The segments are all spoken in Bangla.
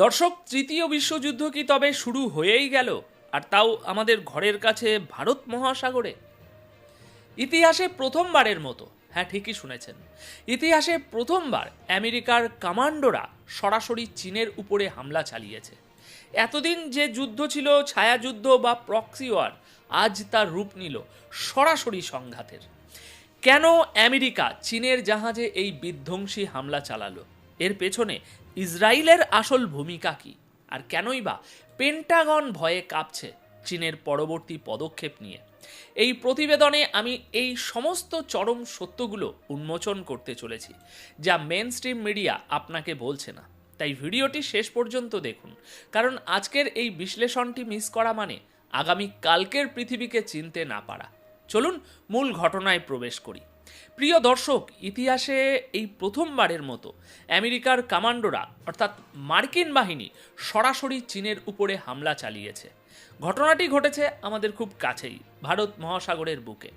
দর্শক, তৃতীয় বিশ্বযুদ্ধ কি তবে শুরু হয়েই গেল, আর তাও আমাদের ঘরের কাছে ভারত মহাসাগরে? ইতিহাসে প্রথমবারের মতো, হ্যাঁ ঠিকই শুনেছেন, ইতিহাসে প্রথমবার আমেরিকার কমান্ডোরা সরাসরি চীনের উপরে হামলা চালিয়েছে। এতদিন যে যুদ্ধ ছিল ছায়াযুদ্ধ বা প্রক্সি ওয়ার, আজ তার রূপ নিল সরাসরি সংঘাতের। কেন আমেরিকা চীনের জাহাজে এই বিধ্বংসী হামলা চালালো? এর পেছনে ইসরায়েলের আসল ভূমিকা কি? আর কেনই বা পেন্টাগন ভয়ে কাঁপছে চীনের পরবর্তী পদক্ষেপ নিয়ে? এই প্রতিবেদনে আমি এই সমস্ত চরম সত্যগুলো উন্মোচন করতে চলেছি, যা মেন স্ট্রিম মিডিয়া আপনাকে বলছে না। তাই ভিডিওটি শেষ পর্যন্ত দেখুন, কারণ আজকের এই বিশ্লেষণটি মিস করা মানে আগামী কালকের পৃথিবীকে চিনতে না পারা। চলুন মূল ঘটনায় প্রবেশ করি। প্রিয় দর্শক, ইতিহাসে এই প্রথমবারের মতো আমেরিকার কমান্ডোরা অর্থাৎ মার্কিন বাহিনী সরাসরি চীনের উপরে হামলা চালিয়েছে। ঘটনাটি ঘটেছে আমাদের খুব কাছেই, ভারত মহাসাগরের বুকে।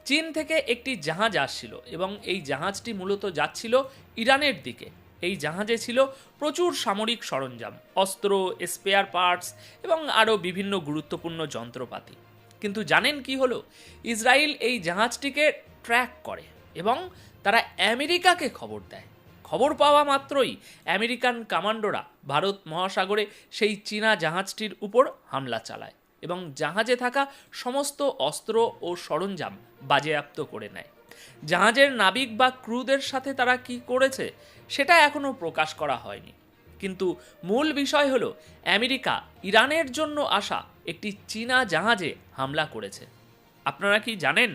চীন থেকে একটি জাহাজ আসছিল এবং এই জাহাজটি মূলত যাচ্ছিল ইরানের দিকে। এই জাহাজে ছিল প্রচুর সামরিক সরঞ্জাম, অস্ত্র, স্পেয়ার পার্টস এবং আরও বিভিন্ন গুরুত্বপূর্ণ যন্ত্রপাতি। কিন্তু জানেন কি হলো? ইসরায়েল এই জাহাজটিকে ট্র্যাক করে এবং তারা আমেরিকাকে খবর দেয়। খবর পাওয়া মাত্রই আমেরিকান কমান্ডোরা ভারত মহাসাগরে সেই চীনা জাহাজটির উপর হামলা চালায় এবং জাহাজে থাকা সমস্ত অস্ত্র ও সরঞ্জাম বাজেয়াপ্ত করে নেয়। জাহাজের নাবিক বা ক্রুদের সাথে তারা কি করেছে সেটা এখনও প্রকাশ করা হয়নি, কিন্তু মূল বিষয় হলো আমেরিকা ইরানের জন্য আসা একটি চীনা জাহাজে হামলা করেছে। আপনারা কি জানেন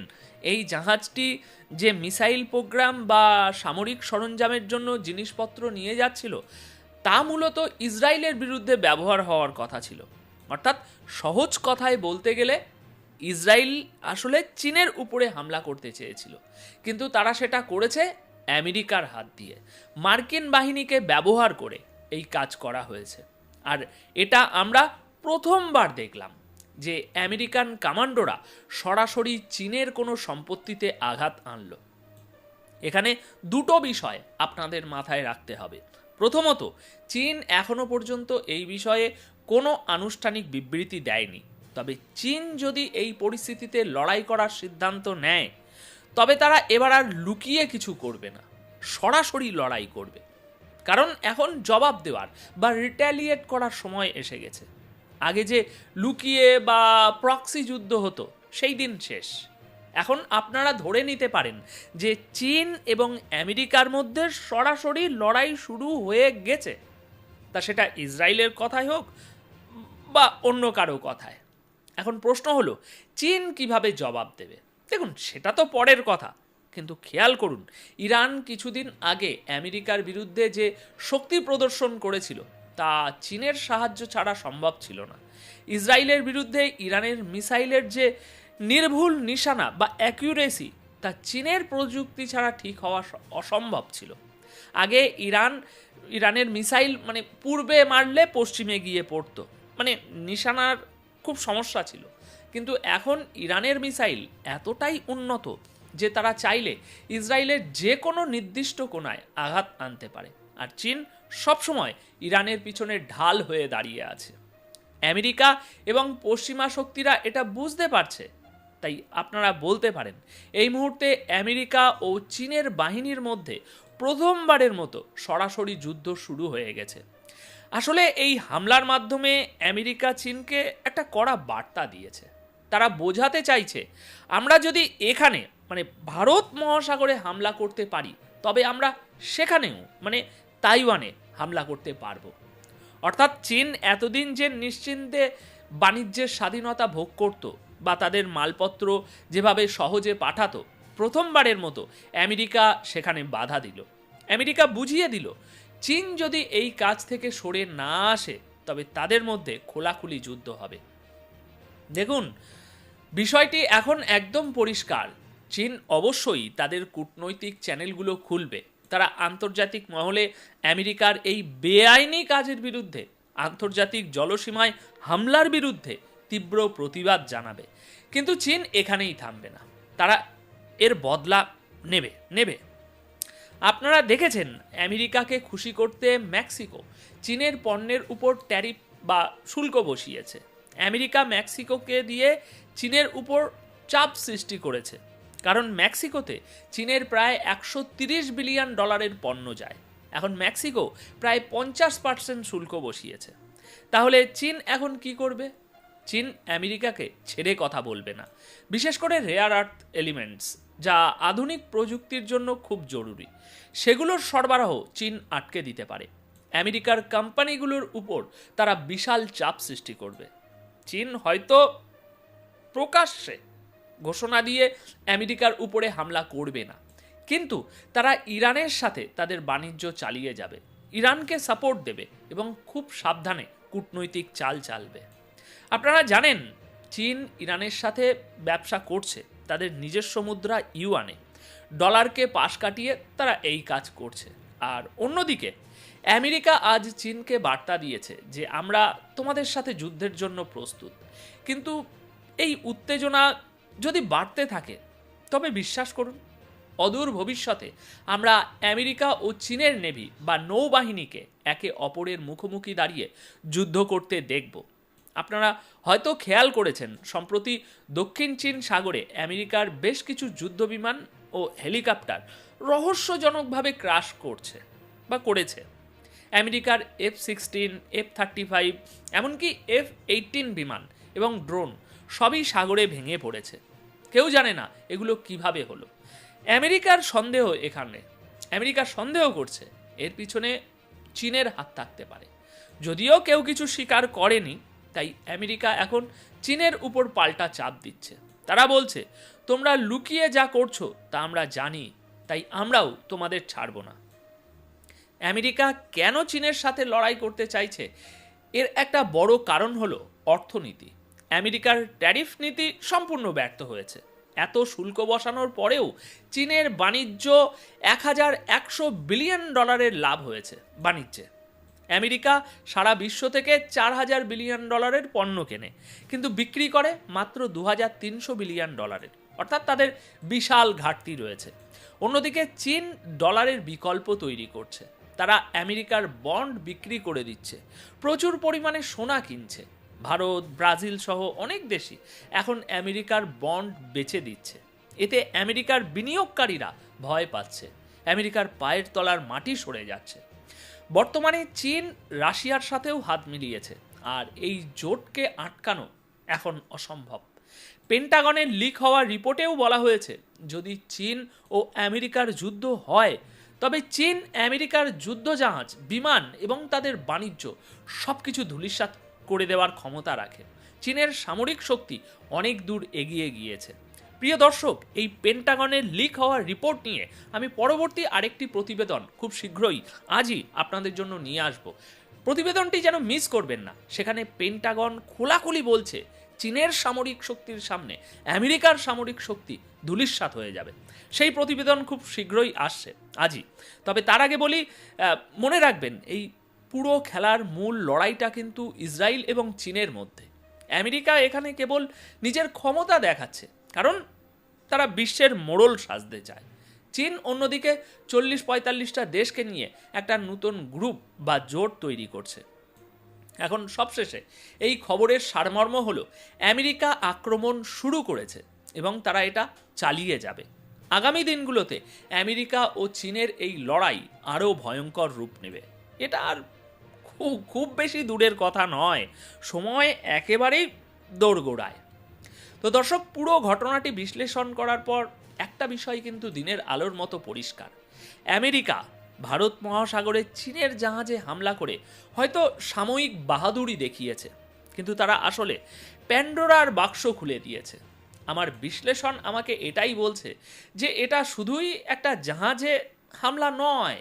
এই জাহাজটি যে মিসাইল প্রোগ্রাম বা সামরিক সরঞ্জামের জন্য জিনিসপত্র নিয়ে যাচ্ছিল তা মূলত ইসরায়েলের বিরুদ্ধে ব্যবহার হওয়ার কথা ছিল? অর্থাৎ সহজ কথায় বলতে গেলে ইসরায়েল আসলে চীনের উপরে হামলা করতে চেয়েছিল, কিন্তু তারা সেটা করেছে আমেরিকার হাত দিয়ে। মার্কিন বাহিনীকে ব্যবহার করে এই কাজ করা হয়েছে। আর এটা আমরা প্রথমবার দেখলাম যে আমেরিকান কমান্ডোরা সরাসরি চীনের কোনো সম্পত্তিতে আঘাত আনল। এখানে দুটো বিষয় আপনাদের মাথায় রাখতে হবে। প্রথমত, চীন এখনো পর্যন্ত এই বিষয়ে কোনো আনুষ্ঠানিক বিবৃতি দেয়নি। তবে চীন যদি এই পরিস্থিতিতে লড়াই করার সিদ্ধান্ত নেয়, তবে তারা এবার আর লুকিয়ে কিছু করবে না, সরাসরি লড়াই করবে। কারণ এখন জবাব দেওয়ার বা রিট্যালিয়েট করার সময় এসে গেছে। আগে যে লুকিয়ে বা প্রক্সি যুদ্ধ হতো সেই দিন শেষ। এখন আপনারা ধরে নিতে পারেন যে চীন এবং আমেরিকার মধ্যে সরাসরি লড়াই শুরু হয়ে গেছে, তা সেটা ইসরায়েলের কথাই হোক বা অন্য কারো কথায়। এখন প্রশ্ন হলো চীন কিভাবে জবাব দেবে? দেখুন, সেটা তো পরের কথা, কিন্তু খেয়াল করুন ইরান কিছুদিন আগে আমেরিকার বিরুদ্ধে যে শক্তি প্রদর্শন করেছিল তা চীনের সাহায্য ছাড়া সম্ভব ছিল না। ইসরায়েলের বিরুদ্ধে ইরানের মিসাইলের যে নির্ভুল নিশানা বা অ্যাকিউরেসি, তা চীনের প্রযুক্তি ছাড়া ঠিক হওয়া অসম্ভব ছিল। আগে ইরানের মিসাইল পূর্বে মারলে পশ্চিমে গিয়ে পড়তো, নিশানার খুব সমস্যা ছিল। কিন্তু এখন ইরানের মিসাইল এতটাই উন্নত যে তারা চাইলে ইসরায়েলের যে কোনো নির্দিষ্ট কোণায় আঘাত আনতে পারে। আর চীন সবসময় ইরানের পিছনে ঢাল হয়ে দাঁড়িয়ে আছে। আমেরিকা এবং পশ্চিমা শক্তিরা এটা বুঝতে পারছে। তাই আপনারা বলতে পারেন এই মুহূর্তে আমেরিকা ও চীনের বাহিনীর মধ্যে প্রথমবারের মতো সরাসরি যুদ্ধ শুরু হয়ে গেছে। আসলে এই হামলার মাধ্যমে আমেরিকা চীনকে একটা কড়া বার্তা দিয়েছে। তারা বোঝাতে চাইছে আমরা যদি এখানে ভারত মহাসাগরে হামলা করতে পারি, তবে আমরা সেখানেও তাইওয়ানে হামলা করতে পারবো। অর্থাৎ চীন এতদিন যে নিশ্চিন্তে বাণিজ্যের স্বাধীনতা ভোগ করত বা তাদের মালপত্র যেভাবে সহজে পাঠাতো, প্রথমবারের মতো আমেরিকা সেখানে বাধা দিল। আমেরিকা বুঝিয়ে দিল চীন যদি এই কাজ থেকে সরে না আসে তবে তাদের মধ্যে খোলাখুলি যুদ্ধ হবে। দেখুন, বিষয়টি এখন একদম পরিষ্কার। চীন অবশ্যই তাদের কূটনৈতিক চ্যানেলগুলো খুলবে। তারা আন্তর্জাতিক মহলে আমেরিকার এই বেআইনি কাজের বিরুদ্ধে, আন্তর্জাতিক জলসীমায় হামলার বিরুদ্ধে তীব্র প্রতিবাদ জানাবে। কিন্তু চীন এখানেই থামবে না, তারা এর বদলা নেবে। আপনারা দেখেছেন আমেরিকাকে খুশি করতে মেক্সিকো চীনের পণ্যের উপর ট্যারিফ বা শুল্ক বসিয়েছে। আমেরিকা মেক্সিকোকে দিয়ে চীনের উপর চাপ সৃষ্টি করেছে, কারণ মেক্সিকোতে চীনের প্রায় $130 বিলিয়ন পণ্য যায়। এখন মেক্সিকো প্রায় 50% শুল্ক বসিয়েছে। তাহলে চীন এখন কি করবে? চীন আমেরিকাকে ছেড়ে কথা বলবে না, বিশেষ করে রেয়ার আর্থ এলিমেন্টস, যা আধুনিক প্রযুক্তির জন্য খুব জরুরি। সেগুলোর সরবরাহ চীন আটকে দিতে পারে। আমেরিকার কোম্পানিগুলোর উপর তারা বিশাল চাপ সৃষ্টি করবে। চীন হয়তো প্রকাশ্যে ঘোষণা দিয়ে আমেরিকার উপরে হামলা করবে না, কিন্তু তারা ইরানের সাথে তাদের বাণিজ্য চালিয়ে যাবে, ইরানকে সাপোর্ট দেবে এবং খুব সাবধানে কূটনৈতিক চাল চালবে। আপনারা জানেন চীন ইরানের সাথে ব্যবসা করছে তাদের নিজস্ব মুদ্রা ইউয়ানে, ডলারকে পাশ কাটিয়ে তারা এই কাজ করছে। আর অন্যদিকে আমেরিকা আজ চীনকে বার্তা দিয়েছে যে আমরা তোমাদের সাথে যুদ্ধের জন্য প্রস্তুত। কিন্তু এই উত্তেজনা যদি বাড়তে থাকে তবে বিশ্বাস করুন, অদূর ভবিষ্যতে আমরা আমেরিকা ও চীনের নেভি বা নৌবাহিনীকে একে অপরের মুখোমুখি দাঁড়িয়ে যুদ্ধ করতে দেখব। আপনারা হয়তো খেয়াল করেছেন সম্প্রতি দক্ষিণ চীন সাগরে আমেরিকার বেশ কিছু যুদ্ধবিমান ও হেলিকপ্টার রহস্যজনকভাবে ক্রাশ করছে বা করেছে। আমেরিকার F-16, F-35, এমনকি F-18 বিমান এবং ড্রোন সবই সাগরে ভেঙে পড়েছে। কেউ জানে না এগুলো কিভাবে হলো। আমেরিকা সন্দেহ করছে এর পিছনে চীনের হাত থাকতে পারে। যদিও কেউ কিছু স্বীকার করেনি, তাই আমেরিকা এখন চীনের উপর পাল্টা চাপ দিচ্ছে। তারা বলছে তোমরা লুকিয়ে যা করছো তা আমরা জানি, তাই আমরাও তোমাদের ছাড়ব না। আমেরিকা কেন চীনের সাথে লড়াই করতে চাইছে এর একটা বড় কারণ হলো অর্থনীতি। আমেরিকার ট্যারিফ নীতি সম্পূর্ণ ব্যর্থ হয়েছে। এত শুল্ক বসানোর পরেও চীনের বাণিজ্য $1100 বিলিয়ন লাভ হয়েছে বাণিজ্যে। আমেরিকা সারা বিশ্ব থেকে $4000 বিলিয়ন পণ্য কেনে, কিন্তু বিক্রি করে মাত্র $2300 বিলিয়ন, অর্থাৎ তাদের বিশাল ঘাটতি রয়েছে। অন্যদিকে চীন ডলারের বিকল্প তৈরি করছে। তারা আমেরিকার বন্ড বিক্রি করে দিচ্ছে, প্রচুর পরিমাণে সোনা কিনছে। ভারত, ব্রাজিল সহ অনেক দেশই এখন আমেরিকার বন্ড বেচে দিচ্ছে। এতে আমেরিকার বিনিয়োগকারীরা ভয় পাচ্ছে, আমেরিকার পায়ের তলার মাটি সরে যাচ্ছে। বর্তমানে চীন রাশিয়ার সাথেও হাত মিলিয়েছে, আর এই জোটকে আটকানো এখন অসম্ভব। পেন্টাগনের লিক হওয়া রিপোর্টেও বলা হয়েছে যদি চীন ও আমেরিকার যুদ্ধ হয় তবে চীন আমেরিকার যুদ্ধজাহাজ, বিমান এবং তাদের বাণিজ্য সবকিছু ধূলিসাৎ করে দেওয়ার ক্ষমতা রাখে। চীনের সামরিক শক্তি অনেক দূর এগিয়ে গিয়েছে। প্রিয় দর্শক, এই পেন্টাগনের লিক হওয়া রিপোর্ট নিয়ে আমি পরবর্তী আরেকটি প্রতিবেদন খুব শীঘ্রই আজই আপনাদের জন্য নিয়ে আসব। প্রতিবেদনটি যেন মিস করবেন না। সেখানে পেন্টাগন খোলাখুলি বলছে চীনের সামরিক শক্তির সামনে আমেরিকার সামরিক শক্তি ধূলিসাৎ হয়ে যাবে। সেই প্রতিবেদন খুব শীঘ্রই আসছে আজই। তবে তার আগে বলি, মনে রাখবেন এই পুরো খেলার মূল লড়াইটা কিন্তু ইসরায়েল এবং চীনের মধ্যে। আমেরিকা এখানে কেবল নিজের ক্ষমতা দেখাচ্ছে, কারণ তারা বিশ্বের মোড়ল সাজতে চায়। চীন অন্যদিকে 40-45টা দেশকে নিয়ে একটা নতুন গ্রুপ বা জোট তৈরি করছে। এখন সবশেষে এই খবরের সারমর্ম হলো আমেরিকা আক্রমণ শুরু করেছে এবং তারা এটা চালিয়ে যাবে। আগামী দিনগুলোতে আমেরিকা ও চীনের এই লড়াই আরও ভয়ঙ্কর রূপ নেবে। এটা আর খুব বেশি দূরের কথা নয়, সময় একেবারেই দোরগোড়ায়। তো দর্শক, পুরো ঘটনাটি বিশ্লেষণ করার পর একটা বিষয় কিন্তু দিনের আলোর মতো পরিষ্কার। আমেরিকা ভারত মহাসাগরে চীনের জাহাজে হামলা করে হয়তো সাময়িক বাহাদুরি দেখিয়েছে, কিন্তু তারা আসলে প্যান্ডোরার বাক্স খুলে দিয়েছে। আমার বিশ্লেষণ আমাকে এটাই বলছে যে এটা শুধুই একটা জাহাজে হামলা নয়,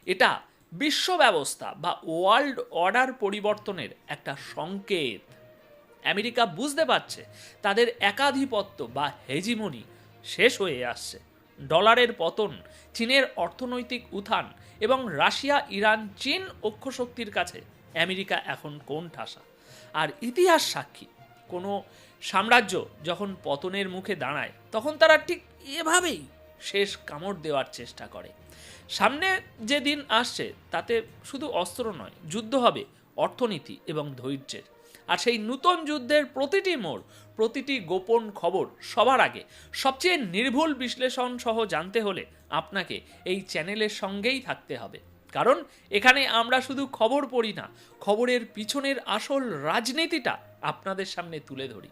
এটা বিশ্ব ব্যবস্থা বা ওয়ার্ল্ড অর্ডার পরিবর্তনের একটা সংকেত। আমেরিকা বুঝতে পারছে তাদের একাধিপত্য বা হেজিমনি শেষ হয়ে আসছে। ডলারের পতন, চীনের অর্থনৈতিক উত্থান এবং রাশিয়া, ইরান, চীন অক্ষশক্তির কাছে আমেরিকা এখন কোণঠাসা। আর ইতিহাস সাক্ষী, কোনো সাম্রাজ্য যখন পতনের মুখে দাঁড়ায় তখন তারা ঠিক এভাবেই শেষ কামড় দেওয়ার চেষ্টা করে। সামনে যে দিন আসছে তাতে শুধু অস্ত্র নয়, যুদ্ধ হবে অর্থনীতি এবং ধৈর্যের। আর সেই নূতন যুদ্ধের প্রতিটি মোড়, প্রতিটি গোপন খবর সবার আগে সবচেয়ে নির্ভুল বিশ্লেষণ সহ জানতে হলে আপনাকে এই চ্যানেলের সঙ্গেই থাকতে হবে। কারণ এখানে আমরা শুধু খবর পড়ি না, খবরের পিছনের আসল রাজনীতিটা আপনাদের সামনে তুলে ধরি।